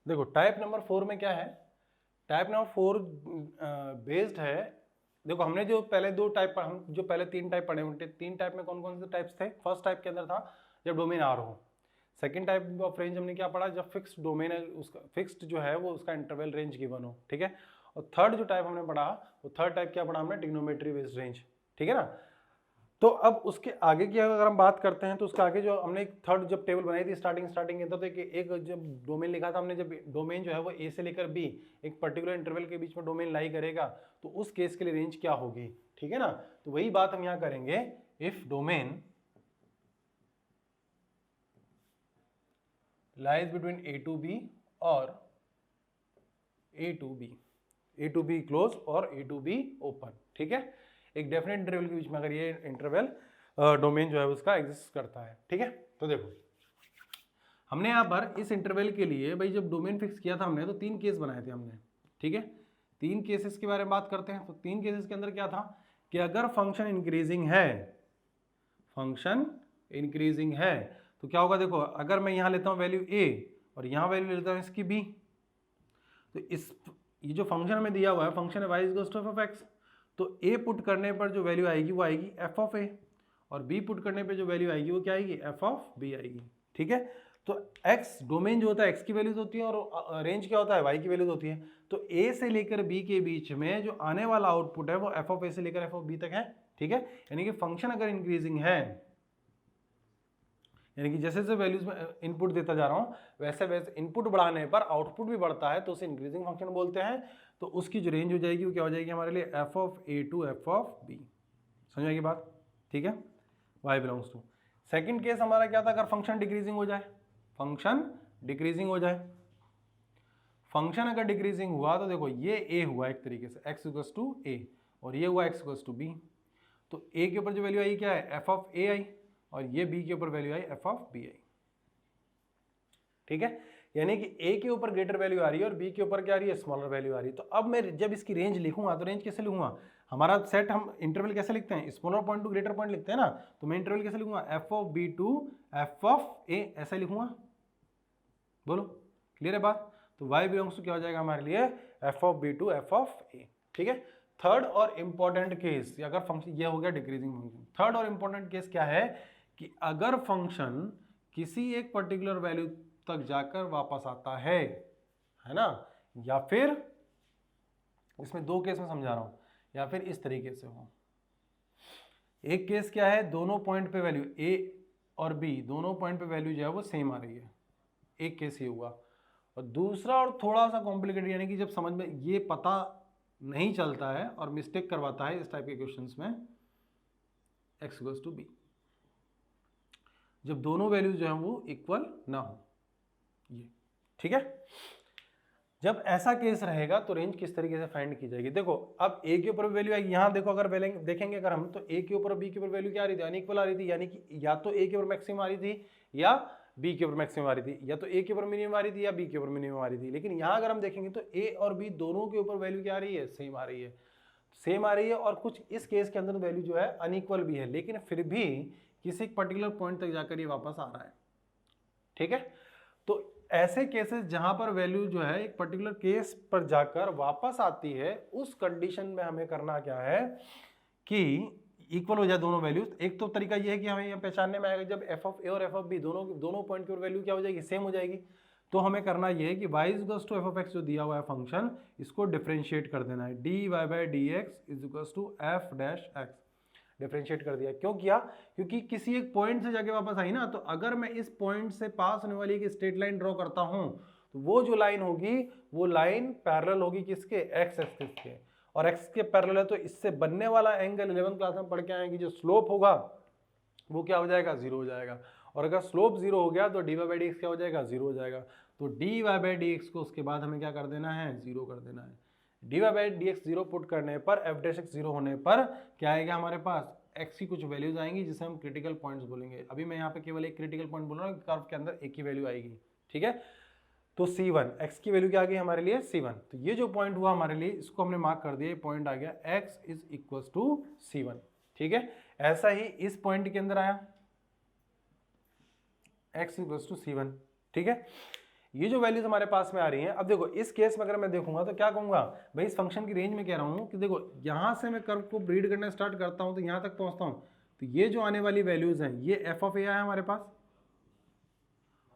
देखो type number 4 में क्या है, टाइप नंबर 4 बेस्ड है। देखो हमने जो पहले दो टाइप, हम जो पहले 3 टाइप पढ़े उनके 3 टाइप में कौन कौन से टाइप्स थे। फर्स्ट टाइप के अंदर था जब डोमेन आर हो। सेकंड टाइप ऑफ रेंज हमने क्या पढ़ा, जब फिक्स्ड डोमेन है, उसका फिक्स्ड जो है वो उसका इंटरवल रेंज गिवन हो, ठीक है। और थर्ड जो टाइप हमने पढ़ा, वो थर्ड टाइप क्या पढ़ा हमने, ट्रिग्नोमेट्री बेस्ड रेंज, ठीक है ना। तो अब उसके आगे की अगर हम बात करते हैं तो उसके आगे जो हमने एक थर्ड जब टेबल बनाई थी स्टार्टिंग के अंदर, तो एक जब डोमेन लिखा था हमने, जब डोमेन जो है वो ए से लेकर बी एक पर्टिकुलर इंटरवल के बीच में डोमेन लाई करेगा, तो उस केस के लिए रेंज क्या होगी, ठीक है ना। तो वही बात हम यहां करेंगे, if domain lies between A to B और A to B क्लोज और A to B ओपन, ठीक है। एक डेफिनेट इंटरवल के बीच में अगर ये इंटरवल डोमेन जो है उसका एग्जिस्ट करता है, ठीक है। तो देखो हमने यहाँ पर इस इंटरवल के लिए भाई जब डोमेन फिक्स किया था हमने, तो 3 केस बनाए थे हमने, ठीक है। 3 केसेस के बारे में बात करते हैं। तो 3 केसेस के अंदर क्या था कि अगर फंक्शन इंक्रीजिंग है तो क्या होगा, देखो अगर मैं यहाँ लेता हूँ वैल्यू a और यहाँ वैल्यू लेता हूँ इसकी b, तो ये जो फंक्शन हमें दिया हुआ है, फंक्शन है y equals to f of x, तो a पुट करने पर जो वैल्यू आएगी वो आएगी f ऑफ a, और b पुट करने पर जो वैल्यू आएगी वो क्या आएगी, f ऑफ b आएगी, ठीक है। तो x डोमेन जो होता है x की वैल्यूज होती है और रेंज क्या होता है y की वैल्यूज होती है। तो a से लेकर b के बीच में जो आने वाला आउटपुट है वो f ऑफ a से लेकर f ऑफ b तक है, ठीक है। यानी कि फंक्शन अगर इंक्रीजिंग है, यानी कि जैसे जैसे वैल्यूज में इनपुट देता जा रहा हूँ वैसे वैसे इनपुट बढ़ाने पर आउटपुट भी बढ़ता है, तो उसे इंक्रीजिंग फंक्शन बोलते हैं। तो उसकी जो रेंज हो जाएगी वो क्या हो जाएगी हमारे लिए, f of a to f of b। समझ आएगी बात, ठीक है। y belongs to second case हमारा क्या था, अगर फंक्शन डिक्रीजिंग हो जाए, फंक्शन अगर डिक्रीजिंग हुआ तो देखो ये a हुआ एक तरीके से x इक्वल्स टू a और ये हुआ x इक्वल्स टू b। तो a के ऊपर जो वैल्यू आई क्या है, f ऑफ a आई, और ये b के ऊपर value I f of b आई, ठीक है। यानी कि a के ऊपर ग्रेटर वैल्यू आ रही है और b के ऊपर क्या आ रही है, स्मॉलर वैल्यू आ रही है। तो अब मैं जब इसकी रेंज लिखूंगा तो रेंज कैसे लिखूंगा, हमारा सेट हम इंटरवल कैसे लिखते हैं, smaller point to greater point लिखते हैं ना। तो मैं इंटरवल कैसे लिखूंगा, f of b to f of a, ऐसा लिखूंगा। बोलो क्लियर है बात। तो y बिलोंग्स टू क्या हो जाएगा हमारे लिए, f of b to f of a, ठीक है। थर्ड और इंपॉर्टेंट केस, अगर फंक्शन ये हो गया डिक्रीजिंग फंक्शन, थर्ड और इंपॉर्टेंट केस क्या है कि अगर फंक्शन किसी एक पर्टिकुलर वैल्यू तक जाकर वापस आता है ना, या फिर इसमें 2 केस में समझा रहा हूं, या फिर इस तरीके से हो। एक केस क्या है, दोनों पॉइंट पे वैल्यू a और b दोनों पॉइंट पे वैल्यू जो है वो सेम आ रही है, एक केस ये हुआ। और दूसरा और थोड़ा सा कॉम्प्लिकेटेड, यानी कि जब समझ में ये पता नहीं चलता है और मिस्टेक करवाता है इस टाइप के क्वेश्चंस में, x इक्वल्स टू b, जब दोनों वैल्यूज जो है वो इक्वल ना हो, ये ठीक है। जब ऐसा केस रहेगा तो रेंज किस तरीके से फाइंड की जाएगी, देखो अब a के ऊपर वैल्यू आएगी, यहाँ देखो अगर देखेंगे अगर हम, तो a के ऊपर b के ऊपर वैल्यू क्या आ रही थी, अनइक्वल आ रही थी, यानी कि या तो a के ऊपर मैक्सिमम आ रही थी या b के ऊपर मैक्सिमम आ रही थी, या तो a के ऊपर मिनिमम आ रही थी या b के ऊपर मिनिमम आ रही थी। लेकिन यहाँ अगर हम देखेंगे तो a और b दोनों के ऊपर वैल्यू क्या आ रही है, सेम आ रही है, सेम आ रही है। और कुछ इस केस के अंदर वैल्यू जो है अनइक्वल भी है, लेकिन फिर भी किसी पर्टिकुलर पॉइंट तक जाकर ये वापस आ रहा है, ठीक है। तो ऐसे केसेस जहां पर वैल्यू जो है एक पर्टिकुलर केस पर जाकर वापस आती है, उस कंडीशन में हमें करना क्या है कि इक्वल हो जाए दोनों वैल्यूज। एक तो तरीका ये है कि हमें यह पहचानने में आएगा जब f ऑफ a और f ऑफ b दोनों पॉइंट की वैल्यू क्या हो जाएगी, सेम हो जाएगी। तो हमें करना ये है कि y equals to f of x जो दिया हुआ है फंक्शन, इसको डिफरेंशिएट कर देना है, dy by dx is equals to f dash x। Differentiate कर दिया, क्यों किया, क्योंकि किसी एक पॉइंट से जाके वापस आई ना। तो अगर मैं इस पॉइंट से पास होने वाली एक स्ट्रेट लाइन ड्रॉ करता हूं, तो वो जो लाइन होगी वो लाइन पैरेलल होगी किसके, x एक्सिस के, और x के पैरेलल है तो इससे बनने वाला एंगल 11th क्लास में पढ़ के आएंगे, जो स्लोप होगा वो क्या हो जाएगा, 0 हो जाएगा। और अगर स्लोप 0 हो गया तो dy बाई dx क्या हो जाएगा, 0 हो जाएगा। तो dy बाई dx को उसके बाद हमें क्या कर देना है, 0 कर देना है। dy बाई dx 0 पुट करने पर f डैश x 0 होने पर क्या आएगा हमारे पास, x की कुछ वैल्यूज आएंगी जिसे हम क्रिटिकल पॉइंट्स बोलेंगे। अभी मैं यहाँ पे केवल एक क्रिटिकल पॉइंट बोल रहा हूँ, कर्व के अंदर एक ही वैल्यू आएगी, ठीक है। तो C1 x की वैल्यू क्या आ गई हमारे लिए, C1। तो ये जो पॉइंट हुआ हमारे लिए, इसको हमने मार्क कर दिया, ये पॉइंट आ गया x is equal to C1, ठीक है। ऐसा ही इस पॉइंट के अंदर आया x इक्वल टू C1, ठीक है। ये जो वैल्यूज हमारे पास में आ रही हैं, अब देखो इस केस में अगर मैं देखूंगा तो क्या कहूंगा भाई, इस फंक्शन की रेंज में कह रहा हूं कि देखो यहां से मैं कर्व को ब्रीड करना स्टार्ट करता हूं तो यहां तक पहुंचता हूं, तो ये जो आने वाली वैल्यूज हैं ये एफ ऑफ ए है हमारे पास,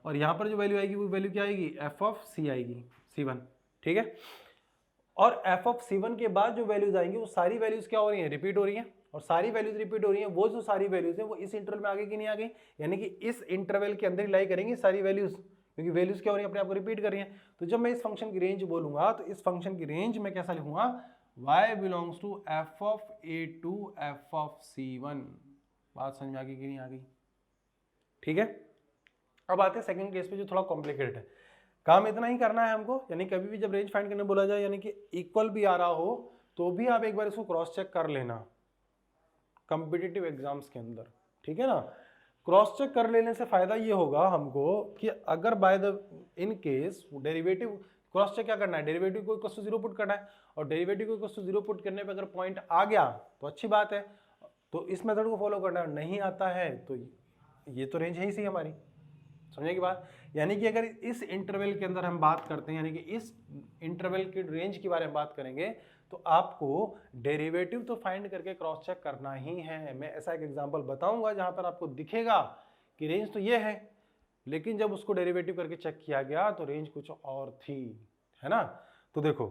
और यहां पर जो वैल्यू आएगी वो वैल्यू क्या आएगी, एफ ऑफ सी आएगी, C1, ठीक है। और एफ ऑफ C1 के बाद जो वैल्यूज आएंगी वो सारी वैल्यूज क्या हो रही हैं, रिपीट हो रही हैं, और सारी वैल्यूज रिपीट हो रही हैं, वो जो सारी वैल्यूज हैं वो इस इंटरवल में आ गई कि नहीं आ गई, यानी कि इस इंटरवल के अंदर ही लाई करेंगी सारी वैल्यूज, क्योंकि वैल्यूज क्या हो रही हैं, अपने आप को रिपीट कर रही हैं। तो जब मैं इस फंक्शन की रेंज बोलूंगा तो इस फंक्शन की रेंज में कैसा लिखूंगा, y belongs to f of a to f of C1। बात समझ में आ गई कि नहीं आ गई, ठीक है। अब आते हैं सेकंड केस पे जो थोड़ा कॉम्प्लिकेटेड है। काम इतना ही करना है हमको, यानी कभी भी जब रेंज फाइंड करने बोला जाए, यानी कि इक्वल भी आ रहा हो तो भी आप एक बार इसको क्रॉस चेक कर लेना कॉम्पिटिटिव एग्जाम्स के अंदर, ठीक है ना। क्रॉस चेक कर लेने से फायदा ये होगा हमको कि अगर by the in case derivative, cross check क्या करना है, डेरिवेटिव को इक्वल टू 0 पुट करना है, और डेरिवेटिव को इक्वल टू 0 पुट करने पे अगर पॉइंट आ गया तो अच्छी बात है, तो इस मेथड को फॉलो करना है। नहीं आता है तो ये तो रेंज है ही सी हमारी, समझे की बात। यानी कि अगर इस इंटरवल के अंदर हम बात करते हैं, यानी कि इस इंटरवल की रेंज के बारे में बात करेंगे, तो आपको डेरिवेटिव तो फाइंड करके क्रॉस चेक करना ही है। मैं ऐसा एक एग्जांपल बताऊंगा जहां पर आपको दिखेगा कि रेंज तो ये है, लेकिन जब उसको डेरिवेटिव करके चेक किया गया तो रेंज कुछ और थी, है ना। तो देखो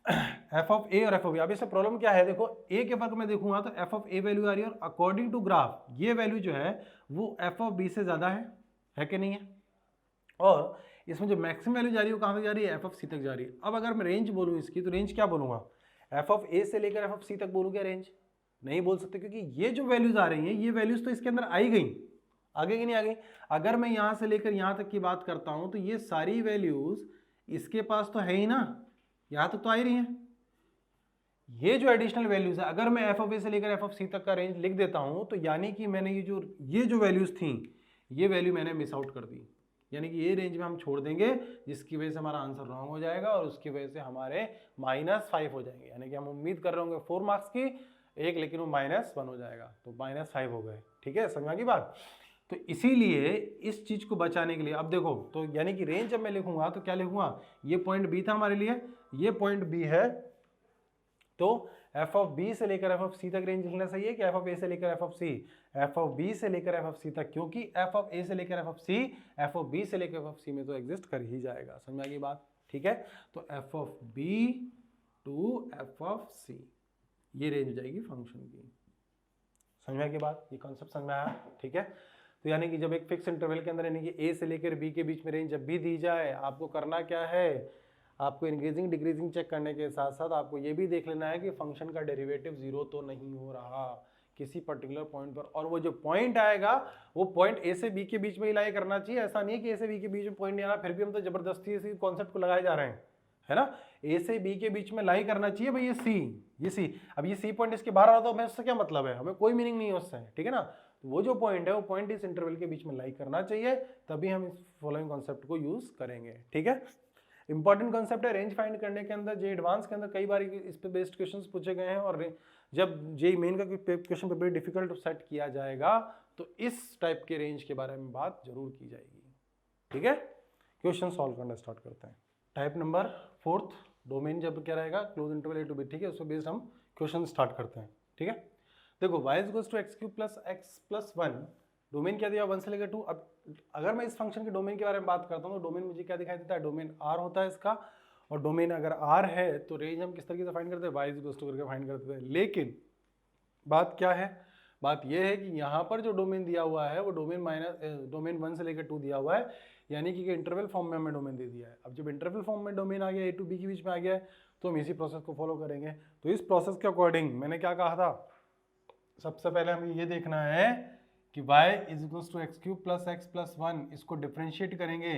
एफ ऑफ ए और एफ ऑफ बी, अब इससे प्रॉब्लम क्या है, देखो ए के वक्त में देखूंगा तो एफ ऑफ ए वैल्यू आ रही है, और अकॉर्डिंग टू ग्राफ ये वैल्यू जो है वो एफ ऑफ बी से ज्यादा है कि नहीं है, और इसमें जो मैक्सिमम वैल्यू जा रही है वो कहां तक जा रही है, एफ ऑफ सी तक जा रही है। अब अगर मैं रेंज बोलूं इसकी, तो रेंज क्या बोलूंगा, एफ ऑफ ए से लेकर एफ ऑफ सी तक बोलूं क्या रेंज, नहीं बोल सकते, क्योंकि ये जो वैल्यूज आ रही हैं ये वैल्यूज तो इसके अंदर आई गई, आगे की नहीं आ गई। अगर मैं यहां से लेकर यहां तक की बात करता हूं तो ये सारी वैल्यूज इसके पास तो है ही ना, यहां तक तो आ ही रही हैं। ये जो एडिशनल वैल्यूज है, अगर मैं एफ ऑफ ए से लेकर एफ ऑफ सी तक का रेंज लिख देता हूं तो यानी कि मैंने ये जो वैल्यूज थी ये वैल्यू मैंने मिस आउट कर दी, यानी कि ये रेंज में हम छोड़ देंगे, जिसकी वजह से हमारा आंसर रॉन्ग हो जाएगा और उसकी वजह से हमारे -5 हो जाएंगे। यानी कि हम उम्मीद कर रहे होंगे 4 मार्क्स की एक, लेकिन वो -1 हो जाएगा, तो -5 हो गए, ठीक है, समझ की बात। तो इसीलिए इस चीज को बचाने के लिए अब देखो, तो यानी कि रेंज जब मैं लिखूंगा तो क्या लिखूंगा, ये पॉइंट बी था हमारे लिए, ये पॉइंट बी है, तो एफ ऑफ बी से लेकर एफ ऑफ सी तक रेंज लिखना सही है कि एफ ऑफ ए से लेकर f of c, f of b से लेकर एफ ऑफ सी तक, क्योंकि एफ ऑफ ए से लेकर f of c f of b से लेकर एफ ऑफ सी में तो एग्जिस्ट कर ही जाएगा, समझ में आ गई बात, ठीक है। तो f of b to f of c ये रेंज हो जाएगी फंक्शन की, समझ में आ गई बात, ये कॉन्सेप्ट समझ में आया, ठीक है। तो यानी कि जब एक फिक्स इंटरवल के अंदर, यानी कि ए से लेकर बी के बीच में रेंज जब भी दी जाए, आपको करना क्या है, आपको इंक्रीजिंग डिक्रीजिंग चेक करने के साथ साथ आपको ये भी देख लेना है कि फंक्शन का डेरिवेटिव 0 तो नहीं हो रहा किसी पर्टिकुलर पॉइंट पर, और वो जो पॉइंट आएगा वो पॉइंट ए से बी के बीच में ही लाई करना चाहिए। ऐसा नहीं है कि ए से बी के बीच में पॉइंट नहीं आना, फिर भी हम तो जबरदस्ती इसी कॉन्सेप्ट को लगाए जा रहे हैं, है ना। ए से बी के बीच में लाई करना चाहिए भाई, ये सी, अब ये सी पॉइंट इसके बाहर आ रहा तो हमें उससे क्या मतलब है, हमें कोई मीनिंग नहीं है उससे, ठीक है ना। तो वो जो पॉइंट है वो पॉइंट इस इंटरवल के बीच में लाई करना चाहिए, तभी हम इस फॉलोइंग कॉन्सेप्ट को यूज करेंगे, ठीक है। इंपॉर्टेंट कॉन्सेप्ट है रेंज फाइंड करने के अंदर, जे एडवांस के अंदर कई बार इस पे बेस्ड क्वेश्चंस पूछे गए हैं, और जब जे मेन का क्वेश्चन पेपर डिफिकल्ट सेट किया जाएगा तो इस टाइप के रेंज के बारे में बात जरूर की जाएगी, ठीक है। क्वेश्चन सॉल्व करना स्टार्ट करते हैं। टाइप नंबर 4 डोमेन जब क्या रहेगा, close interval a to b, ठीक है, उसको बेस्ड हम क्वेश्चन स्टार्ट करते हैं, ठीक है। देखो y equals to x cube plus x plus 1, domain क्या दिया 1 से लेकर 2। अब अगर मैं इस फंक्शन के डोमेन के बारे में बात करता हूँ तो डोमेन मुझे क्या दिखाई देता है, डोमेन R होता है इसका, और डोमेन अगर R है तो रेंज हम किस तरीके से फाइंड करते हैं, y इक्वल्स टू करके फाइंड करते हैं। लेकिन बात क्या है, बात यह है कि यहाँ पर जो डोमेन दिया हुआ है वो डोमेन 1 से लेकर 2 दिया हुआ है, यानी कि इंटरवल फॉर्म में हमें डोमेन दे दिया है। अब जब इंटरवल फॉर्म में डोमेन आ गया, a टू b के बीच में आ गया है, तो हम इसी प्रोसेस को फॉलो करेंगे। तो इस प्रोसेस के अकॉर्डिंग मैंने क्या कहा था, सबसे पहले हमें ये देखना है कि y is equals to x cube plus x plus 1, इसको डिफ्रेंशिएट करेंगे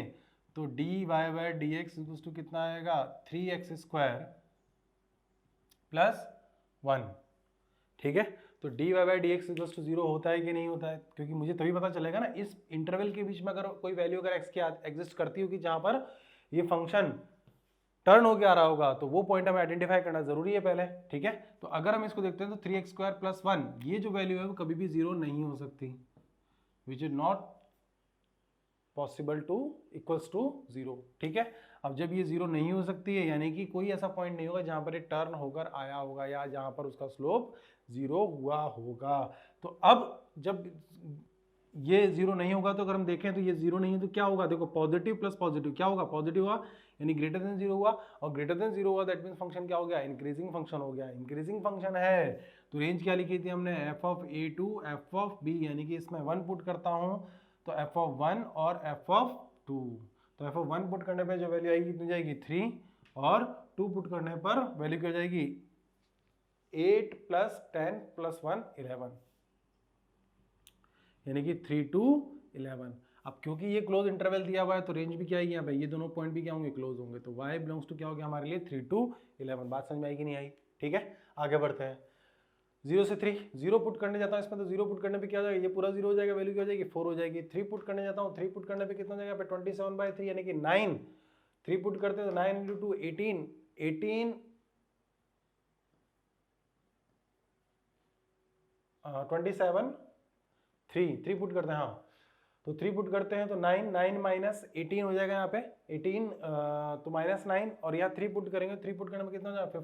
तो dy by d x equals to कितना आएगा, 3x स्क्वायर प्लस 1, ठीक है। तो dy by d x equals to 0 होता है कि नहीं होता है, क्योंकि मुझे तभी पता चलेगा ना इस इंटरवल के बीच में अगर कोई वैल्यू अगर x के एग्जिस्ट करती होगी जहां पर ये फंक्शन टर्न होके आ रहा होगा, तो वो पॉइंट हमें आइडेंटिफाई करना जरूरी है पहले, ठीक है। तो अगर हम इसको देखते हैं तो 3x स्क्वायर प्लस 1 ये जो वैल्यू है वो कभी भी 0 नहीं हो सकती, which is not possible to equals to 0। ठीक है, अब जब ये 0 नहीं हो सकती है यानी कि कोई ऐसा पॉइंट नहीं होगा जहां पर ये टर्न होकर आया होगा या जहां पर उसका स्लोप 0 हुआ होगा। तो अब जब ये 0 नहीं होगा तो अगर हम देखें तो ये 0 नहीं है तो क्या होगा, देखो पॉजिटिव प्लस पॉजिटिव क्या होगा, पॉजिटिव हुआ यानी ग्रेटर देन 0 हुआ, और ग्रेटर देन 0 हुआ दैट मींस फंक्शन क्या हो गया, इंक्रीजिंग फंक्शन हो गया। इंक्रीजिंग फंक्शन है तो रेंज क्या लिखी थी हमने, f of a to f of b, यानी कि इसमें 1 पुट करता हूं तो f ऑफ 1 और f ऑफ 2, तो f ऑफ 1 पुट करने पे जो वैल्यू आएगी कितनी जाएगी 3, और 2 पुट करने पर वैल्यू क्या जाएगी 8 प्लस 10 प्लस 1 11, यानी कि 3 to 11। अब क्योंकि ये क्लोज इंटरवल दिया हुआ है तो रेंज भी क्या आएगी यहाँ पे, ये दोनों पॉइंट भी क्या होंगे, क्लोज होंगे, तो y बिलोंग्स टू क्या हो गया हमारे लिए 3 to 11। बात समझ में आएगी नहीं आई, ठीक है आगे बढ़ते हैं। 0 से 3, 0 पुट करने जाता हूँ इसमें तो 0 पुट करने पे क्या हो जाएगा, ये पूरा 0 हो जाएगा, वैल्यू क्या हो जाएगी 4 हो जाएगी। 3 पुट करने जाता हूँ, 3 पुट करने पे कितना हो जाएगा, 27/3 यानी कि 9। 3 पुट करते हैं तो 9 into 2 18, 27, 3 पुट करते हैं, हाँ तो 3 पुट करते हैं तो 9 माइनस 18 हो जाएगा यहाँ पे 18, तो -9, और यहाँ 3 पुट करेंगे, 3 पुट करने में कितना हो जाएगा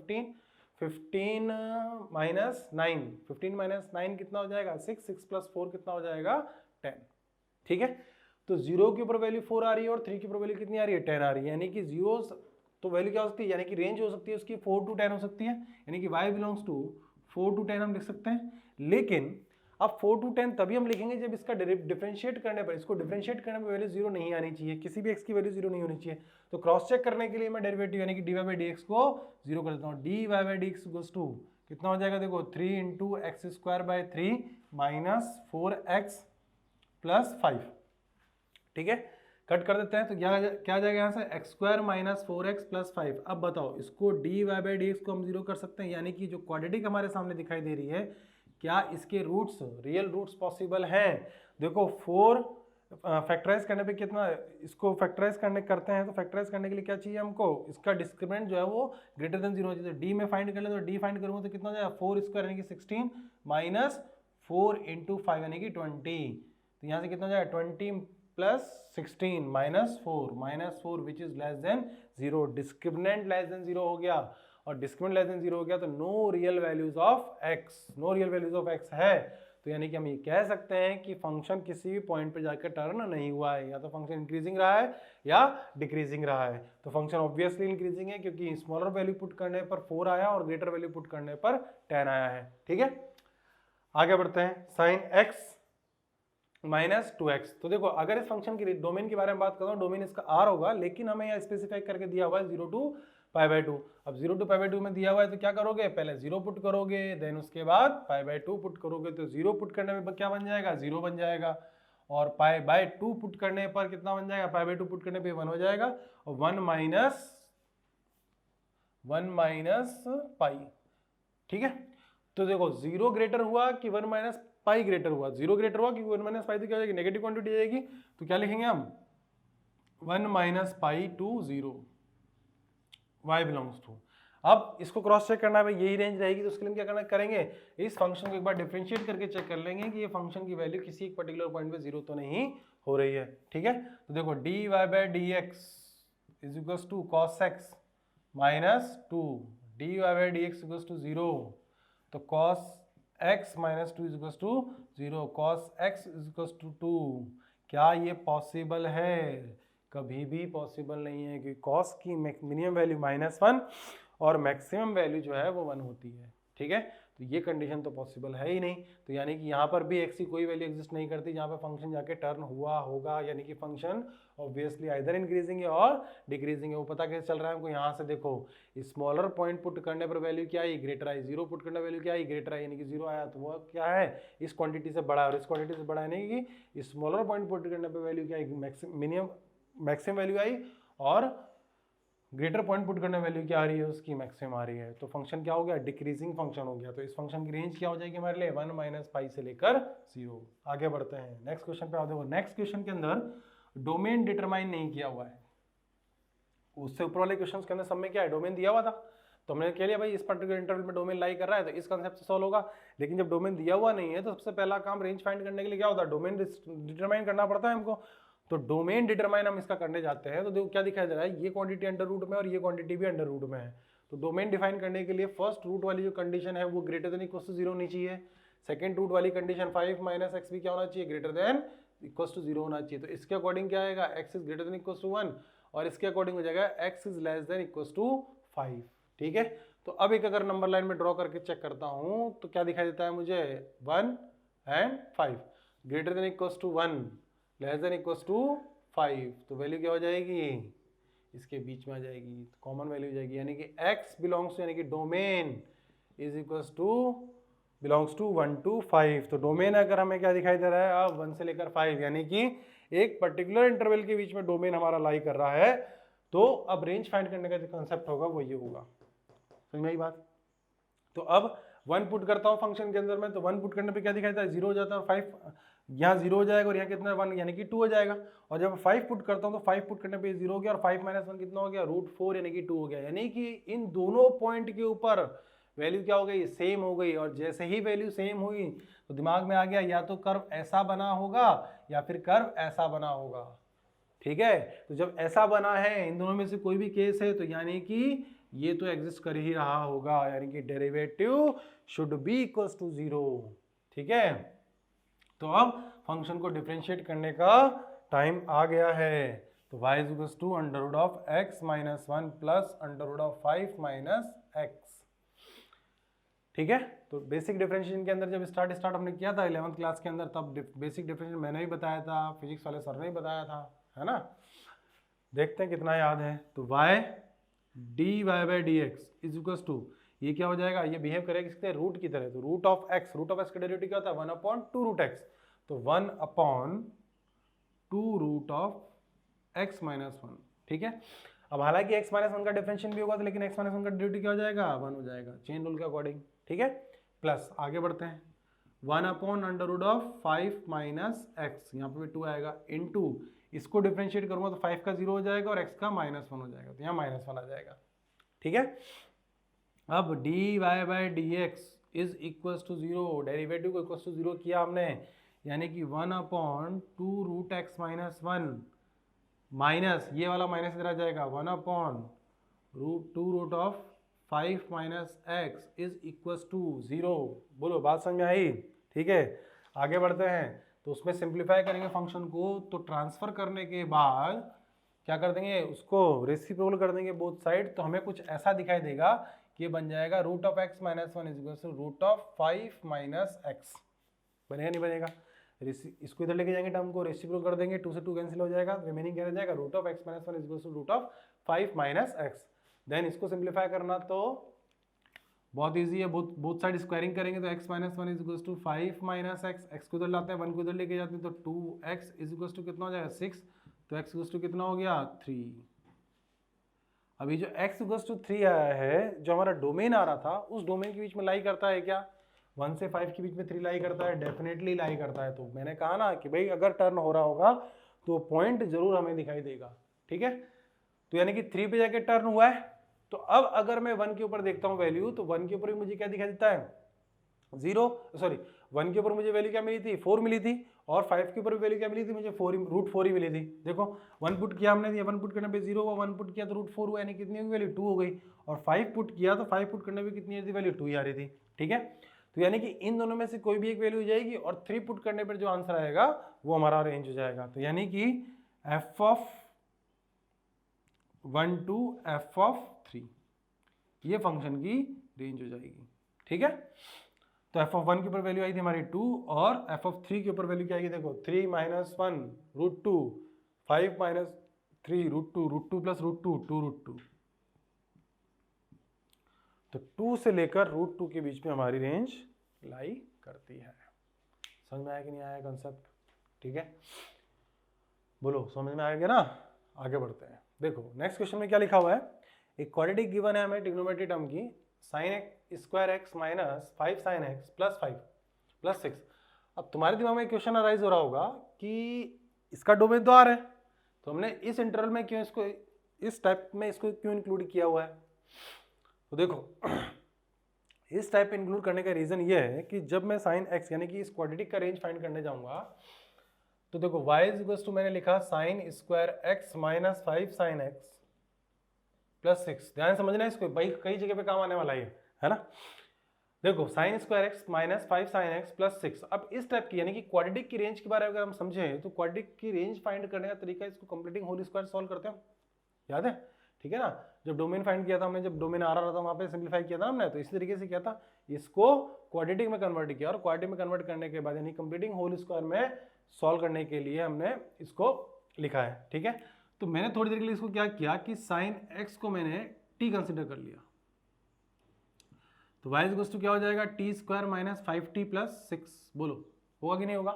15 माइनस 9, 15 माइनस 9 कितना हो जाएगा 6 प्लस 4 कितना हो जाएगा 10। ठीक है, तो 0 के ऊपर वैल्यू 4 आ रही है और 3 के ऊपर वैल्यू कितनी आ रही है 10 आ रही है, यानी कि 0 तो वैल्यू क्या हो सकती है, यानी कि रेंज हो सकती है उसकी 4 to 10 हो सकती है, यानी कि y बिलोंग्स टू 4 to 10 हम लिख सकते हैं। लेकिन अब 4 to 10 तभी हम लिखेंगे जब इसका डिफरेंशिएट करने पर, इसको डिफरेंशिएट करने पर वैल्यू 0 नहीं आनी चाहिए, किसी भी x की वैल्यू 0 नहीं होनी चाहिए। तो क्रॉस चेक करने के लिए मैं डेरिवेटिव यानी कि dy/dx को 0 कर देता हूँ। dy/dx इक्वल्स टू कितना हो जाएगा, देखो 3 into x² minus 4x plus 5। ठीक है, कट कर देते हैं तो क्या आ जाएगा यहाँ से x² माइनस 4x प्लस 5। अब बताओ इसको dy/dx को हम 0 कर सकते हैं, यानी कि जो क्वाड्रेटिक हमारे सामने दिखाई दे रही है क्या इसके रूट्स रियल रूट्स पॉसिबल हैं। देखो 4 फैक्टराइज करने पे कितना, इसको फैक्टराइज करते हैं तो फैक्टराइज करने के लिए क्या चाहिए हमको, इसका डिस्क्रिमिनेंट जो है वो ग्रेटर देन 0 चाहिए। डी में फाइंड कर ले तो डी फाइंड करूँगा तो कितना हो जाएगा 4² यानी कि 16 माइनस 4 into 5 यानी कि 20, तो यहाँ से कितना हो जाएगा 20 plus 16 -4 which is less then 0, discriminant less than 0 हो गया, और डिस्क्रिमिनेंट लेस देन 0 हो गया तो no real values of x है। तो यानी कि हम ये कह सकते हैं कि फंक्शन किसी भी पॉइंट पे जाकर टर्न नहीं हुआ है, या तो फंक्शन इंक्रीजिंग रहा है या डिक्रीजिंग रहा है। तो फंक्शन ऑब्वियसली इंक्रीजिंग है क्योंकि स्मॉलर वैल्यू पुट करने पर 4 आया और ग्रेटर वैल्यू पुट करने पर 10 आया है। ठीक है, आगे बढ़ते हैं। sin x माइनस 2x, तो देखो अगर इस फंक्शन की डोमेन के बारे में बात करूँ, डोमेन इसका r होगा, लेकिन हमें यहाँ स्पेसिफाई करके दिया हुआ है 0 to π/2। अब 0 to π/2 में दिया हुआ है तो क्या करोगे, पहले 0 पुट करोगे, देन उसके बाद π/2 पुट करोगे, तो 0 पुट करने में क्या बन जाएगा 0 बन जाएगा, और π/2 पुट करने पर कितना बन जाएगा, π/2 पुट करने पर 1 हो जाएगा, और 1 माइनस पाई। ठीक है, तो देखो 0 ग्रेटर हुआ कि 1 माइनस पाई ग्रेटर हुआ, 0 ग्रेटर हुआ कि 1 माइनस पाई, तो क्या हो जाएगी नेगेटिव क्वांटिटी जाएगी, तो क्या लिखेंगे हम 1 minus pi to 0 y belongs to. अब इसको क्रॉस चेक करना है, यही रेंज रहेगी, तो उसके लिए क्या करना करेंगे, इस फंक्शन को एक बार डिफरेंशिएट करके चेक कर लेंगे कि ये फंक्शन की वैल्यू किसी एक पर्टिकुलर पॉइंट पे 0 तो नहीं हो रही है। ठीक है, तो देखो dy/dx is equals to cos x minus 2, dy/dx equals to 0, तो cos x minus 2 is equals to 0, cos x is equals to 2। क्या ये पॉसिबल है, कभी भी पॉसिबल नहीं है, क्योंकि cos की मिनिमम वैल्यू -1 और मैक्सिमम वैल्यू जो है वो 1 होती है। ठीक है, तो ये कंडीशन तो पॉसिबल है ही नहीं, तो यानी कि यहाँ पर भी x की कोई वैल्यू एग्जिस्ट नहीं करती जहाँ पे फंक्शन जाके टर्न हुआ होगा, यानी कि फंक्शन ऑब्वियसली आइदर इंक्रीजिंग है और डिक्रीजिंग है। वो पता कैसे चल रहा है हमको, यहाँ से देखो स्मॉलर पॉइंट पुट करने पर वैल्यू क्या आई, ग्रेटर आई, 0 पुट करने वैल्यू क्या आई, ग्रेटर आई, यानी कि 0 आया तो वो क्या है इस क्वांटिटी से बड़ा है, और इस क्वांटिटी से बड़ा यानी कि स्मॉलर पॉइंट पुट करने पर वैल्यू क्या आई, मैक्सिमम वैल्यू आई, और ग्रेटर पॉइंट पुट करने वैल्यू क्या आ रही है उसकी मैक्सिमम आ रही है, तो फंक्शन क्या हो गया डिक्रीजिंग फंक्शन हो गया। तो इस फंक्शन की रेंज क्या हो जाएगी हमारे लिए 1 माइनस पाई से लेकर 0। आगे बढ़ते हैं नेक्स्ट क्वेश्चन पे। देखो नेक्स्ट क्वेश्चन के अंदर डोमेन डिटरमाइन नहीं किया हुआ है, उससे ऊपर वाले क्वेश्चन के अंदर सब में क्या है डोमेन दिया हुआ था, तो हमने कह लिया भाई इस पर्टिकुलर इंटरवल में डोमेन लाई कर रहा है तो इस कंसेप्ट से सॉल्व होगा। लेकिन जब डोमेन दिया हुआ नहीं है तो सबसे पहला काम रेंज फाइंड करने के लिए क्या होता है, डोमेन डिटरमाइन करना पड़ता है हमको। तो डोमेन डिटरमाइन हम इसका करने जाते हैं, तो देखो क्या दिखाई दे रहा है, ये क्वांटिटी अंडर रूट में और ये क्वांटिटी भी अंडर रूट में है। तो डोमेन डिफाइन करने के लिए फर्स्ट रूट वाली जो कंडीशन है वो ग्रेटर देन इक्वल टू 0 होनी चाहिए। सेकंड रूट वाली कंडीशन 5 माइनस एक्स भी क्या होना चाहिए, ग्रेटर देन इक्वल टू 0 होना चाहिए। तो इसके अकॉर्डिंग क्या आएगा, x is greater than equal to 1 और इसके अकॉर्डिंग हो जाएगा x is less than equal to 5। ठीक है, तो अब एक अगर नंबर लाइन में ड्रॉ करके चेक करता हूं तो क्या दिखाई देता है मुझे, 1 and 5 greater than equal to 1 less than equal to 5। तो वैल्यू क्या हो जाएगी, इसके बीच में आ जाएगी, तो कॉमन वैल्यू हो जाएगी, यानी कि x बिलोंग्स टू यानी कि domain is equals to belongs to 1 to 5। तो डोमेन अगर हमें क्या दिखाई दे रहा है, अब 1 से लेकर 5 यानी कि एक पर्टिकुलर इंटरवल के बीच में डोमेन हमारा लाई कर रहा है। तो अब रेंज फाइंड करने का जो कंसेप्ट होगा वो ये होगा, समझ में आई बात। तो अब 1 पुट करता हूँ फंक्शन के अंदर में, तो 1 पुट करने पे क्या दिखाई देता है, 0 हो जाता है, और 5 यहाँ 0 हो जाएगा और यहाँ कितना 1 यानी कि 2 हो जाएगा। और जब 5 पुट करता हूँ तो 5 पुट करने पे 0 हो गया और 5 माइनस 1 कितना हो गया, √4 यानी कि 2 हो गया। यानी कि इन दोनों पॉइंट के ऊपर वैल्यू क्या हो गई, सेम हो गई। और जैसे ही वैल्यू सेम हुई तो दिमाग में आ गया या तो कर्व ऐसा बना होगा या फिर कर्व ऐसा बना होगा। ठीक है, तो जब ऐसा बना है, इन दोनों में से कोई भी केस है, तो यानी कि ये तो एग्जिस्ट कर ही रहा होगा, यानी कि derivative should be equals to 0। ठीक है, तो अब फंक्शन को डिफरेंशिएट करने का टाइम आ गया है। तो y is equals to under root of x minus 1 plus under root of 5 minus x। ठीक है, तो बेसिक डिफरेंशिएशन के अंदर जब स्टार्ट हमने किया था 11th क्लास के अंदर, तब बेसिक डिफरेंशिएशन मैंने भी बताया था, फिजिक्स वाले सर ने भी बताया था, है ना। देखते हैं कितना याद है। तो y dy by d x is equals to, ये क्या हो जाएगा, ये बिहेव करेगा किसके, रूट की तरह। तो रूट ऑफ x का डेरिवेटिव क्या होता है, 1/2 रूट x। तो 1/2 रूट ऑफ x माइनस 1। ठीक है, अब हालांकि x माइनस 1 का डिफरेंशिएशन भी होगा तो, लेकिन x माइनस 1 का डेरिवेटिव क्या हो जाएगा, 1 हो जाएगा, चेन रूल के अकॉर्डिंग। ठीक है, प्लस आगे बढ़ते हैं, 1/√5 माइनस एक्स, यहाँ पे भी 2 आएगा, इनटू इसको डिफरेंशिएट करूंगा तो 5 का 0 हो जाएगा और x का -1 हो जाएगा, तो यहाँ -1 आ जाएगा। ठीक है, अब dy by d x is equals to 0, derivative को इक्वल्स टू 0 किया हमने, यानी कि 1/2 रूट एक्स माइनस 1 माइनस ये वाला माइनस इधर आ जाएगा, 1/√2 root of 5 minus x is equals to 0। बोलो बात समझ में आई। ठीक है, आगे बढ़ते हैं, तो उसमें सिंप्लीफाई करेंगे फंक्शन को, तो ट्रांसफर करने के बाद क्या कर देंगे, उसको रेसिप्रोकल कर देंगे बोथ साइड, तो हमें कुछ ऐसा दिखाई देगा कि बन जाएगा root of x minus 1 is equals to root of 5 minus x. बनेगा नहीं बनेगा, इसको इधर लेके जाएंगे, टर्म को रेसिप्रोकल कर देंगे, 2 से 2 कैंसिल हो जाएगा, रिमेनिंग क्या रह जाएगा, root of x minus 1 is equals to root of 5 minus x. Then इसको सिंप्लीफाई करना तो बहुत इजी है, बोथ साइड स्क्वायरिंग करेंगे तो x minus 1 is equals to 5 minus x, x को इधर लाते हैं, 1 को इधर लेके जाते हैं, तो 2x इज इक्वल्स टू कितना हो जाएगा, 6, तो x इक्वल्स टू कितना हो गया, 3। अभी जो x इक्वल्स टू 3 आया है, जो हमारा डोमेन आ रहा था, उस डोमेन के बीच में लाई करता है क्या, 1 से 5 के बीच में 3 लाई करता है, डेफिनेटली लाई करता है। तो मैंने कहा ना कि भाई अगर टर्न हो रहा होगा तो पॉइंट जरूर हमें दिखाई देगा। ठीक है, तो यानी कि 3 पे जाके टर्न हुआ है, तो अब अगर मैं 1 के ऊपर देखता हूँ वैल्यू, तो 1 के ऊपर मुझे क्या दिखाई देता है, 0, सॉरी 1 के ऊपर मुझे वैल्यू क्या मिली थी, 4 मिली थी, और 5 के ऊपर वैल्यू क्या मिली थी मुझे, √4 ही मिली थी। देखो 1 पुट किया हमने, 1 पुट करने पे 0 हुआ, 1 पुट किया तो √4 हुआ, यानी कितनी वैल्यू 2 हो गई, और 5 पुट किया तो 5 पुट करने पे कितनी थी वैल्यू, 2 ही आ रही थी। ठीक है, तो यानी कि इन दोनों में से कोई भी एक वैल्यू हो जाएगी, और 3 पुट करने पर जो आंसर आएगा वो हमारा रेंज हो जाएगा। तो यानी कि f(1 to f(3) ये फंक्शन की रेंज हो जाएगी। ठीक है, तो f(1) के ऊपर वैल्यू आई थी हमारी 2, और f(3) के ऊपर वैल्यू क्या आएगी, देखो 3 माइनस 1 √2, 5 माइनस 3 √2, √2 प्लस √2 2√2, तो 2 से लेकर √2 के बीच में हमारी रेंज लाई करती है। समझ में आया कि नहीं आया कंसेप्ट। ठीक है, बोलो समझ में आएगा ना। आगे बढ़ते हैं, देखो नेक्स्ट क्वेश्चन में क्या लिखा हुआ है, एक क्वाड्रेटिक गिवन है हमें ट्रिग्नोमेट्री टर्म की, sin square x minus 5 sin x plus 5 plus 6। अब तुम्हारे दिमाग में क्वेश्चन अराइज हो रहा होगा कि इसका डोमेन तो R है, तो हमने इस इंटरवल में क्यों इसको इस टाइप में इसको क्यों इंक्लूड किया हुआ है। तो देखो इस टाइप में इंक्लूड करने का रीजन ये है कि जब मैं sin x यानी कि इस क्वाड्रेटिक का रेंज फाइंड करने जाऊंगा, तो देखो y इज इक्वल टू मैंने लिखा sign square x minus 5 sine x plus 6। ध्यान समझना इसको, भाई कई जगह पे काम आने वाला है ना। देखो sign square x minus 5 sine x plus 6। अब इस टाइप की यानी कि क्वाड्रेटिक की रेंज के बारे में अगर हम समझें तो क्वाड्रेटिक की रेंज फाइंड करने का तरीका इसको कंप्लीटिंग होल स्क्वायर सॉल्व करते हैं, याद है, ठीक है ना। जब डोमेन फाइंड किया था हमने, जब डोमेन आ रहा था वहां पे सिंप्लीफाई किया था हमने, तो इसी तरीके से किया था, इसको क्वाड्रेटिक में कन्वर्ट किया और क्वाड्रेटिक में कन्वर्ट करने के बाद यानी कंप्लीटिंग होल स्क्वायर में सॉल्व करने के लिए हमने इसको लिखा है, ठीक है। तो मैंने थोड़ी देर के लिए इसको क्या किया कि साइन एक्स को मैंने टी कंसिडर कर लिया, तो y इज टू क्या हो जाएगा T square minus 5t plus 6। बोलो होगा कि नहीं होगा।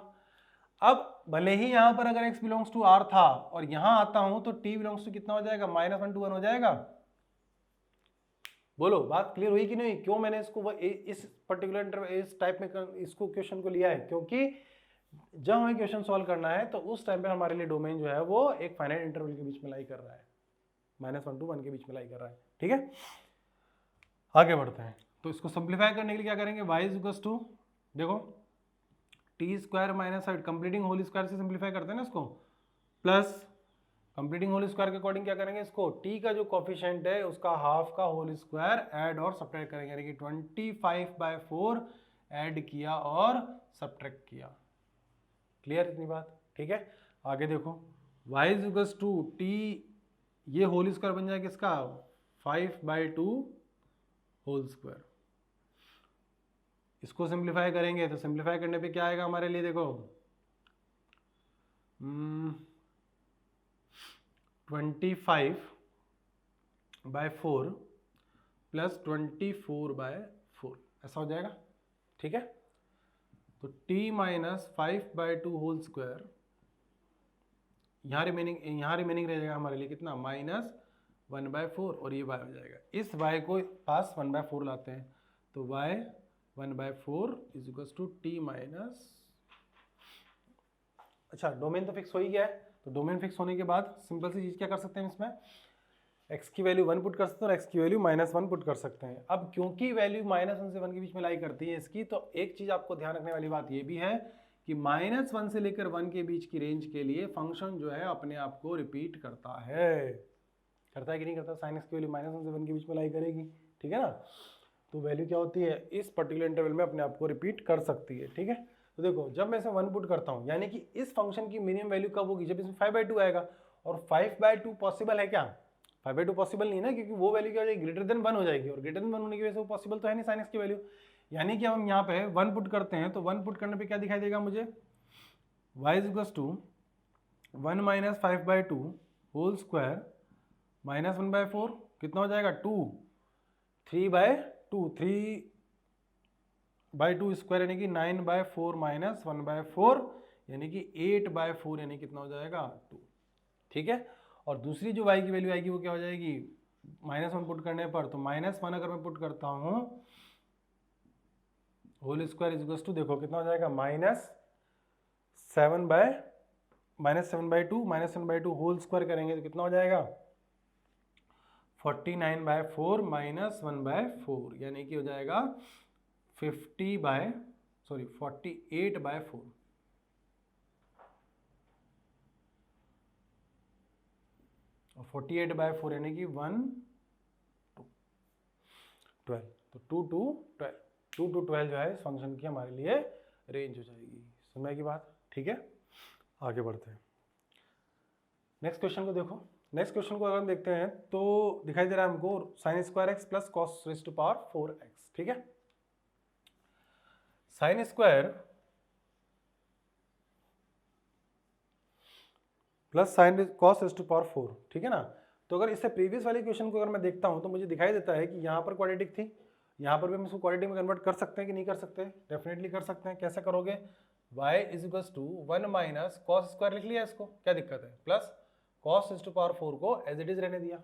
अब भले ही यहां पर अगर x बिलोंग्स टू r था और यहां आता हूं तो t बिलोंग्स टू कितना हो जाएगा, -1 to 1 हो जाएगा। बोलो बात क्लियर हुई कि नहीं। क्यों मैंने इसको इस पर्टिकुलर इस टाइप में इसको क्वेश्चन को लिया है, क्योंकि जब हमें क्वेश्चन सॉल्व करना है तो उस टाइम पे हमारे लिए डोमेन जो है वो एक फाइनाइट इंटरवल के बीच में लाई कर रहा है, -1 to 1 के बीच में लाई कर रहा है, ठीक है। आगे बढ़ते हैं, तो इसको सिंप्लीफाई करने के लिए क्या करेंगे, y इज इक्वल टू देखो t square minus completing whole square से सिंप्लीफाई करते हैं ना इसको, प्लस कंप्लीटिंग होल स्क्वायर के अकॉर्डिंग क्या करेंगे, इसको t का जो कोफिशिएंट है उसका हाफ का होल स्क्वायर ऐड और सब्ट्रैक्ट करेंगे, यानी कि 25/4 ऐड किया और सब्ट्रैक्ट किया। क्लियर इतनी बात, ठीक है। आगे देखो y is equal to t, ये होल स्क्वायर बन जाएगा किसका, 5/2 होल स्क्वायर। इसको सिंप्लीफाई करेंगे तो सिंप्लीफाई करने पे क्या आएगा हमारे लिए, देखो 25/4 प्लस 24/4 ऐसा हो जाएगा, ठीक है। तो t माइनस 5/2 होल स्क्वायर, यहाँ रिमेनिंग रह जाएगा हमारे लिए कितना, -1/4 और ये y हो जाएगा। इस y को पास 1/4 लाते हैं तो y 1/4 is equal to t minus, अच्छा डोमेन तो फिक्स हो ही गया है, तो डोमेन फिक्स होने के बाद सिंपल सी चीज क्या कर सकते हैं इसमें, x की वैल्यू 1 पुट कर सकते हैं और x की वैल्यू -1 पुट कर सकते हैं। अब क्योंकि वैल्यू -1 से 1 के बीच में लाई करती है इसकी, तो एक चीज आपको ध्यान रखने वाली बात ये भी है कि -1 से लेकर 1 के बीच की रेंज के लिए फंक्शन जो है अपने आप को रिपीट करता है कि नहीं करता। साइन एक्स की वैल्यू -1 से 1 के बीच में लाई करेगी, ठीक है ना। तो वैल्यू क्या होती है, इस पर्टिकुलर इंटरवल में अपने आप को रिपीट कर सकती है, ठीक है। तो देखो जब मैं इसे 1 पुट करता हूँ, यानी कि इस फंक्शन की मिनिमम वैल्यू कब होगी, जब इसमें 5/2 आएगा। और 5/2 पॉसिबल है क्या, 5/2 पॉसिबल नहीं है ना, क्योंकि वो वैल्यू क्या हो जाएगी, ग्रेटर देन 1 हो जाएगी, और ग्रेटर देन 1 होने की वजह से वो पॉसिबल तो है नहीं साइन एक्स की वैल्यू। यानी कि हम यहाँ पे 1 पुट करते हैं तो 1 पुट करने पे क्या दिखाई देगा मुझे, y is equal to 1 minus 5/2 whole square minus 1/4 कितना हो जाएगा, 2 3/2 3/2 स्क्वायर यानी कि 9/4 माइनस 1/4 यानी कि 8/4 यानी कितना हो जाएगा 2, ठीक है। और दूसरी जो y की वैल्यू आएगी वो क्या हो जाएगी, -1 पुट करने पर, तो -1 अगर मैं पुट करता हूं whole square is equal to देखो कितना हो जाएगा, -7/2 होल स्क्वायर करेंगे तो कितना हो जाएगा 49/4 माइनस 1/4 यानी कि हो जाएगा 48/4 और 48/4 यानी कि 1 2 12, तो 2 to 12 जो है इस फंक्शन की हमारे लिए रेंज हो जाएगी। समझ की बात, ठीक है। आगे बढ़ते हैं, नेक्स्ट क्वेश्चन को देखो। नेक्स्ट क्वेश्चन को अगर हम देखते हैं तो दिखाई दे रहा है हमको sine square x plus cos raise to power 4x, ठीक है। Sine square plus sine cos raise to power 4, ठीक है ना। तो अगर इससे प्रीवियस वाले क्वेश्चन को अगर मैं देखता हूं तो मुझे दिखाई देता है कि यहाँ पर क्वाड्रेटिक थी, यहाँ पर भी हम इसको क्वाड्रेटिक में कन्वर्ट कर सकते हैं कि नहीं कर सकते, डेफिनेटली कर सकते हैं। कैसे करोगे, y is equal to 1 minus cos square लिख लिया इसको, क्या दिक्कत है, plus cos raise to power 4 को एज इट इज रहने दिया,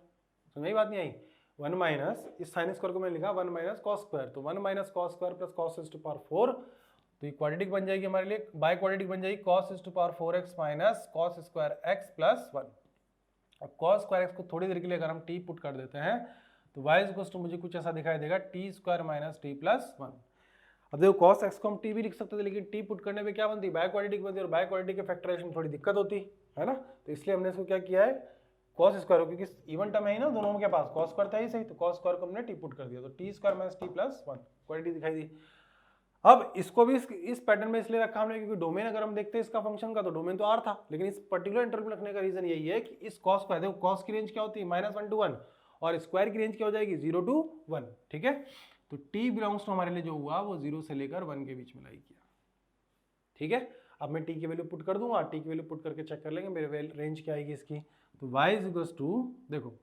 समझ में बात नहीं आई। 1 माइनस इस साइन स्क्वायर को मैंने लिखा 1 माइनस कॉस स्क्वायर, तो 1 minus cos square plus cos raise to power 4, तो ये क्वाड्रेटिक बन जाएगी हमारे लिए, बाय क्वाड्रेटिक बन जाएगी cos raise to power 4x minus cos square x plus 1। अब कॉस स्क्वायर x को थोड़ी देर के लिए अगर हम t पुट कर देते हैं तो y इक्वल टू मुझे कुछ ऐसा दिखाई देगा t square minus t plus 1। अब देखो cos x को हम t भी लिख सकते थे, लेकिन t पुट करने पे क्या बनती है, बाय क्वाड्रेटिक बनती है, और बाय क्वाड्रेटिक के फैक्टराइजेशन में थोड़ी दिक्कत होती है ना, तो इसलिए हमने इसको क्या किया है cos स्क्वायर, क्योंकि इवन टर्म है ही ना दोनों के पास, cos स्क्वायर था ही सही, तो cos स्क्वायर को हमने t पुट कर दिया, तो t square minus t plus 1 quadratic दिखाई दी। अब इसको भी इस पैटर्न में इसलिए रखा हमने क्योंकि डोमेन अगर हम देखते हैं इसका फंक्शन का तो डोमेन तो r था, लेकिन इस पर्टिकुलर इंटरवल में रखने का रीजन यही है कि इस cos को, देखो cos की रेंज क्या होती है -1 to 1, और स्क्वायर की रेंज क्या हो जाएगी 0 to 1, ठीक है। तो t बिलोंग्स टू हमारे लिए जो हुआ वो 0 से लेकर 1 के बीच में लाई किया, ठीक है। अब मैं t की वैल्यू पुट कर दूंगा, t की वैल्यू पुट करके चेक कर लेंगे मेरे रेंज क्या आएगी इसकी। तो y इज इक्वल्स टू, देखो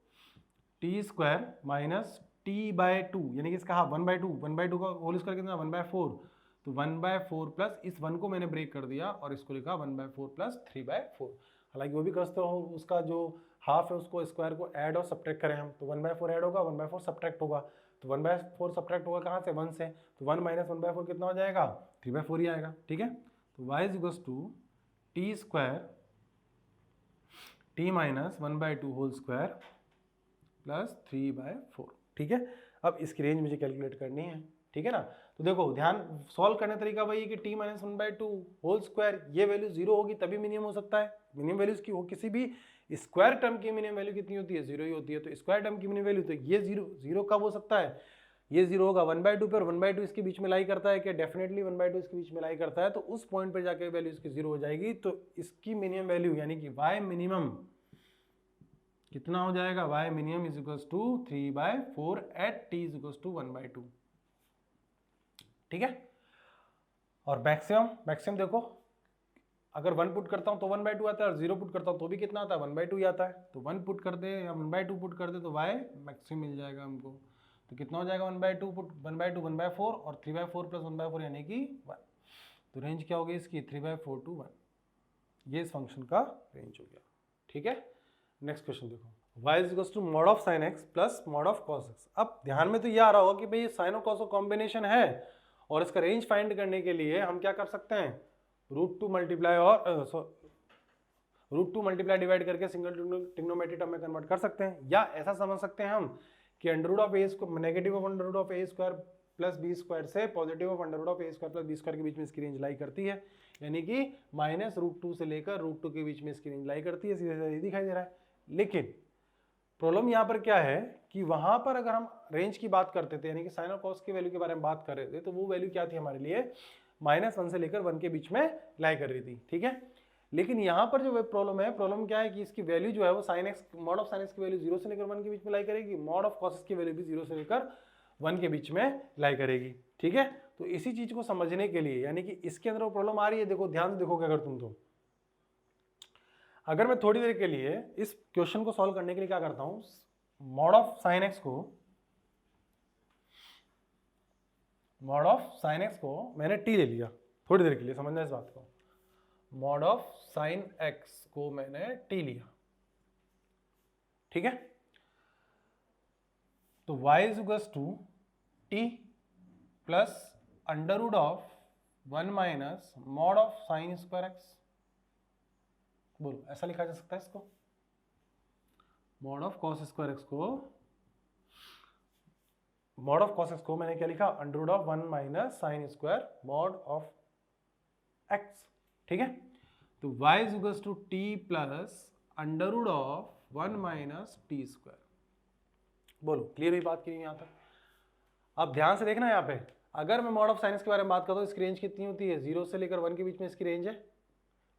t square minus t by 2, यानी कि इसका हाफ 1/2 का होल स्क्वायर कितना 1/4, तो 1/4 प्लस इस 1 को मैंने ब्रेक कर दिया और इसको लिखा 1/4 प्लस 3/4। हालांकि वो भी करते हो, उसका जो हाफ है उसको स्क्वायर को ऐड और सब्ट्रैक्ट करें हम, तो 1/4 ऐड होगा, 1/4 सब्ट्रैक्ट होगा, तो 1/4 सब्ट्रैक्ट होगा कहाँ से 1 से, तो 1 माइनस 1/4 कितना हो जाएगा 3/4 ही आएगा, ठीक है। तो y is equals to t square t minus 1/2 whole square plus 3/4, ठीक है। अब इसकी रेंज मुझे कैलकुलेट करनी है, ठीक है ना। तो देखो ध्यान सॉल्व करने का तरीका वही है कि t माइनस 1/2 होल स्क्वायर, ये वैल्यू 0 होगी तभी मिनिमम हो सकता है। मिनिमम वैल्यूज की हो, किसी भी स्क्वायर टर्म की मिनिमम वैल्यू कितनी होती है 0 ही होती है, तो स्क्वायर टर्म की मिनिमम वैल्यू, तो ये 0 कब हो सकता है, ये 0 होगा 1/2 पर, 1/2 इसके बीच में लाई करता है क्या, डेफिनेटली 1/2 इसके बीच में लाई करता है, तो उस पॉइंट पर जाके वैल्यू इसकी 0 हो जाएगी, तो इसकी मिनिमम वैल्यू यानी कि y मिनिमम कितना हो जाएगा, y minimum is equals to 3/4 at t is equals to 1/2, ठीक है। और मैक्सिमम देखो अगर 1 पुट करता हूं तो 1/2 आता है, और 0 पुट करता हूं तो भी कितना आता है 1/2 ही आता है, तो 1 पुट कर दे या 1/2 पुट कर दे तो y मैक्सिमम मिल जाएगा हमको, तो कितना हो जाएगा 1/2 पुट 1/2 1/4 और 3/4 प्लस 1/4 यानी कि 1, तो रेंज क्या होगी इसकी 3/4 to 1, ये इस फंक्शन का रेंज हो गया, ठीक है। नेक्स्ट क्वेश्चन देखो, y is equals to mod of sine x plus mod of cos x। अब ध्यान में तो ये आ रहा होगा कि भाई ये साइन और कॉस का कॉम्बिनेशन है, और इसका रेंज फाइंड करने के लिए हम क्या कर सकते हैं, √2 मल्टीप्लाई और √2 मल्टीप्लाई डिवाइड करके सिंगल ट्रिग्नोमेट्री टर्म में कन्वर्ट कर सकते हैं, या ऐसा समझ सकते हैं हम कि under of a square negative of under of a square plus b square से positive of under of a square plus b square के बीच में इसकी रेंज लाई करती है, यानी कि -√2 से लेकर √2 के बीच में इसकी रेंज लाई करती है, सीधे दिखाई दे रहा है। लेकिन प्रॉब्लम यहाँ पर क्या है कि वहां पर अगर हम रेंज की बात करते थे, यानी कि साइन और कॉस की वैल्यू के बारे में बात कर रहे थे, तो वो वैल्यू क्या थी हमारे लिए -1 से लेकर 1 के बीच में लाई कर रही थी, ठीक है। लेकिन यहाँ पर जो प्रॉब्लम क्या है कि इसकी वैल्यू जो है वो sin x mod of sin x की वैल्यू 0 से लेकर 1 के बीच में लाई करेगी, मॉड ऑफ cos x की वैल्यू भी 0 से लेकर 1 के बीच में लाई करेगी, ठीक है। तो इसी चीज को समझने के लिए, यानी कि इसके अंदर वो प्रॉब्लम आ रही है, देखो ध्यान से देखोगे अगर तुम, तो अगर मैं थोड़ी देर के लिए इस क्वेश्चन को सॉल्व करने के लिए क्या करता हूं, मॉड ऑफ sin x को मैंने t ले लिया थोड़ी देर के लिए, समझना इस बात को, मॉड ऑफ sin x को मैंने t लिया, ठीक है। तो y is equals to t plus under of 1 minus mod of sin square x, बोलो ऐसा लिखा जा सकता है इसको, mod of cos square x को, मॉड ऑफ cos x को मैंने क्या लिखा under of 1 minus sin square mod of x, ठीक है। तो y is equals to t plus under of 1 minus t square, बोलो क्लियर हुई बात की नहीं यहाँ तक। अब ध्यान से देखना यहाँ पे, अगर मैं मॉड ऑफ साइंस के बारे में बात करता हूँ, इसकी रेंज कितनी होती है 0 से लेकर 1 के बीच में इसकी रेंज है,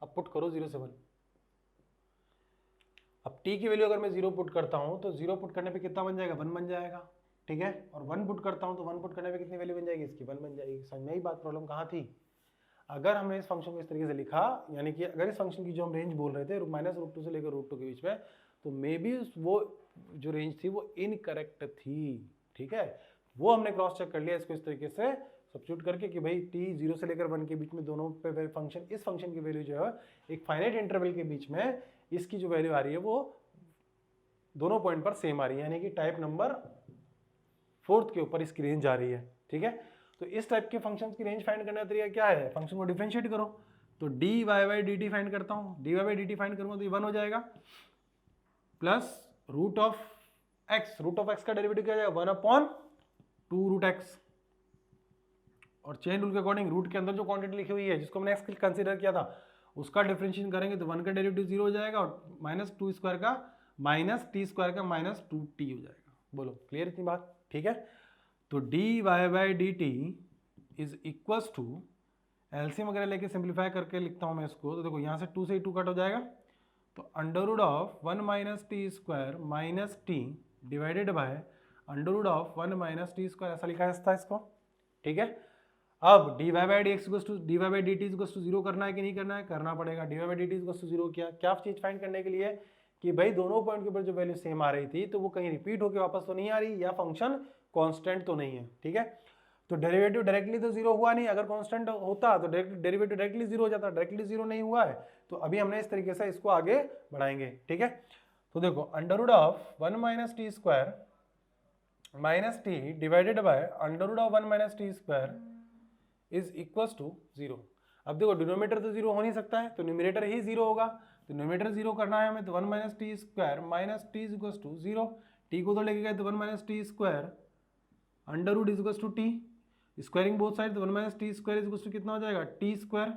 अब पुट करो 0 से 1, अब t की वैल्यू अगर मैं 0 पुट करता हूँ तो 0 पुट करने पे कितना बन जाएगा 1 बन जाएगा, ठीक है। और 1 पुट करता हूँ तो 1 पुट करने पे कितनी वैल्यू बन जाएगी इसकी 1 बन जाएगी। समझ में आई बात, प्रॉब्लम कहाँ थी, अगर हमने इस फंक्शन को इस तरीके से लिखा, यानी कि अगर इस फंक्शन की जो हम रेंज बोल रहे थे -√2 से लेकर √2 के बीच में, तो मे बी वो जो रेंज थी वो इनकरेक्ट थी, ठीक है। वो हमने क्रॉस चेक कर लिया इसको इस तरीके से सब्स्टिट्यूट करके कि भाई t 0 से लेकर 1 के बीच में दोनों पे फंक्शन, इस फंक्शन की वैल्यू जो है एक फाइनाइट इंटरवल के बीच में इसकी जो वैल्यू आ रही है वो दोनों पॉइंट पर सेम आ रही है, यानी कि टाइप नंबर 4 के ऊपर इसकी रेंज आ रही है, ठीक है। तो इस टाइप के फंक्शंस की रेंज फाइंड करने का तरीका क्या है, फंक्शन को डिफरेंशिएट करो, तो dy/dt फाइंड करता हूँ, dy/dt फाइंड करूँगा तो ये 1 हो जाएगा, प्लस रूट ऑफ x का डेरिवेटिव क्या हो जाएगा 1/2 √x, और चेन रूल के अकॉर्डिंग रूट के अंदर जो क्वांटिटी लिखी हुई है जिसको हमने एक्स कंसीडर किया था उसका डिफरेंशिएशन करेंगे तो 1 का डेरिवेटिव 0 हो जाएगा और -2 स्क्वायर का -t स्क्वायर का -2t हो जाएगा। बोलो क्लियर इतनी बात? ठीक है, तो dy/dt is equals to, LCM वगैरह लेके सिंप्लीफाई करके लिखता हूँ मैं इसको, तो देखो यहाँ से 2 से 2 कट हो जाएगा, तो under of 1 - t square -t divided by under of 1 - t square, ऐसा लिखा है इसको। ठीक है, अब dy/dt इक्वल्स टू 0 करना है कि नहीं करना है? करना पड़ेगा। dy/dt इक्वल्स टू 0 क्या चीज फाइंड करने के लिए कि भाई दोनों पॉइंट के ऊपर जो वैल्यू सेम आ रही थी तो वो कहीं रिपीट होकर वापस तो नहीं आ रही या फंक्शन कांस्टेंट तो नहीं है। ठीक है, तो डेरिवेटिव डायरेक्टली तो 0 हुआ नहीं, अगर कांस्टेंट होता तो डेरिवेटिव डायरेक्टली 0 हो जाता, डायरेक्टली 0 नहीं हुआ है तो अभी हमने इस तरीके से इसको आगे बढ़ाएंगे। ठीक है, तो देखो under of 1 - t square -t divided by under of 1 - t square is equals to 0। अब देखो डिनोमिनेटर तो 0 हो नहीं सकता है तो न्यूमरेटर ही 0 होगा, तो न्यूमरेटर 0 करना है हमें, तो 1 - t square -t is equals to 0, t को तो लेके गए तो 1 - t square under root is equals to t, squaring both side, तो 1 - t square is equals to कितना हो जाएगा? t स्क्वायर,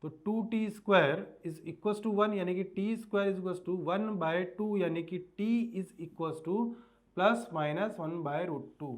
तो 2t square is equals to 1 यानी कि t square is equals to 1/2 यानी कि t इज इक्वल्स टू ±1/√2,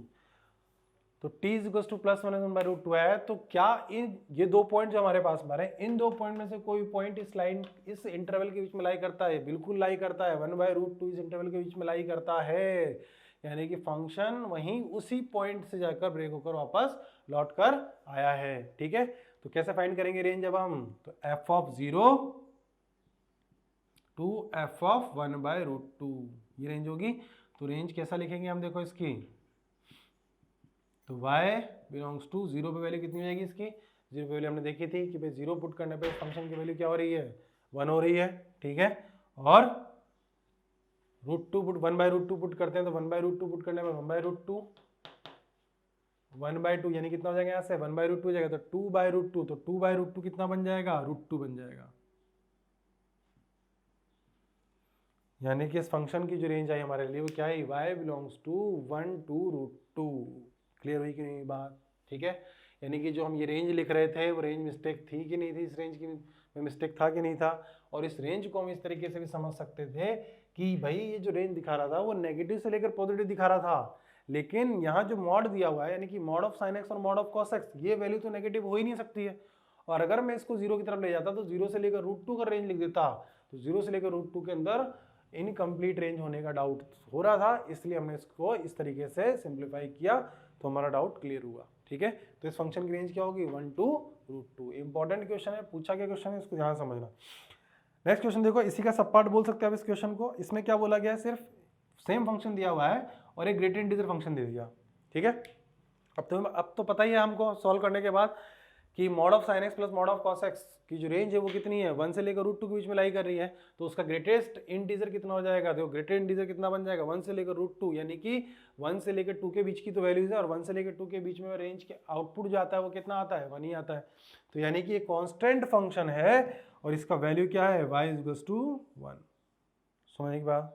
तो t इज इक्वल्स टू +1/√2 है। तो क्या ये दो पॉइंट जो हमारे पास आ रहे हैं इन दो पॉइंट में से कोई पॉइंट इस लाइन इस इंटरवल के बीच में लाई करता है? बिल्कुल लाई करता है, 1/√2 इस इंटरवल के बीच में लाई करता है, यानी कि फंक्शन वहीं उसी पॉइंट से जाकर ब्रेक होकर वापस लौट कर आया है। ठीक है, तो कैसे फाइंड करेंगे रेंज अब हम? तो f(0) to f(1/√2) ये रेंज होगी। तो रेंज कैसा लिखेंगे हम? देखो इसकी, तो y बिलोंग्स टू 0 पे वैल्यू कितनी हो जाएगी इसकी? 0 पे वैल्यू हमने देखी थी कि भाई 0 पुट करने पे फंक्शन की वैल्यू क्या हो रही है? 1 हो रही है। ठीक है, और √2 पुट 1/√2 पुट करते हैं तो 1/√2 पुट करने में 1/√2 1/2 यानी कितना हो जाएगा? यहाँ से 1/√2 हो जाएगा, तो 2/√2, तो 2/√2 कितना बन जाएगा? √2 बन जाएगा। यानी कि इस फंक्शन की जो रेंज आई हमारे लिए वो क्या है? y belongs to 1 to √2। Clear हुई कि नहीं बात? ठीक है, यानी कि जो हम ये रेंज लिख रहे थे वो रेंज मिस्टेक थी कि नहीं थी? इस रेंज की में मिस्टेक था कि नहीं था? और इस रेंज को हम इस तरीके से भी समझ सकते थे कि भाई ये जो रेंज दिखा रहा था वो नेगेटिव से लेकर पॉजिटिव दिखा रहा था, लेकिन यहाँ जो मॉड दिया हुआ है यानी कि मॉड ऑफ sin x और मॉड ऑफ cos x, ये वैल्यू तो नेगेटिव हो ही नहीं सकती है। और अगर मैं इसको 0 की तरफ ले जाता तो 0 से लेकर √2 का रेंज लिख देता, तो 0 से लेकर √2 के अंदर इनकम्प्लीट रेंज होने का डाउट हो रहा था, इसलिए हमने इसको इस तरीके से सिंप्लीफाई किया तो हमारा डाउट क्लियर हुआ। ठीक है, तो इस फंक्शन की रेंज क्या होगी? 1 to √2। इंपॉर्टेंट क्वेश्चन है, पूछा गया क्वेश्चन है, इसको ध्यान समझना। नेक्स्ट क्वेश्चन देखो, इसी का सब पार्ट बोल सकते हैं आप इस क्वेश्चन को। इसमें क्या बोला गया है? सिर्फ सेम फंक्शन दिया हुआ है और एक ग्रेटेड इंटीजर फंक्शन दे दिया। ठीक है, अब तो पता ही है हमको सॉल्व करने के बाद कि mod of sin x plus mod of cos x की जो रेंज है वो कितनी है? 1 से लेकर √2 के बीच में लाई कर रही है, तो उसका ग्रेटेस्ट इंटीजर कितना हो जाएगा? देखो ग्रेटेस्ट इंटीजर कितना बन जाएगा? 1 से लेकर √2, यानी कि 1 से लेकर 2 के बीच की तो वैल्यूज है और 1 से लेकर 2 के बीच में रेंज के आउटपुट जो आता है वो कितना आता है? 1 ही आता है। तो यानी कि ये कांस्टेंट फंक्शन है और इसका वैल्यू क्या है? y equals to 1। समझने के बाद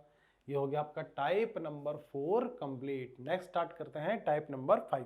ये हो गया आपका type number 4 complete. Next start करते हैं टाइप नंबर 5।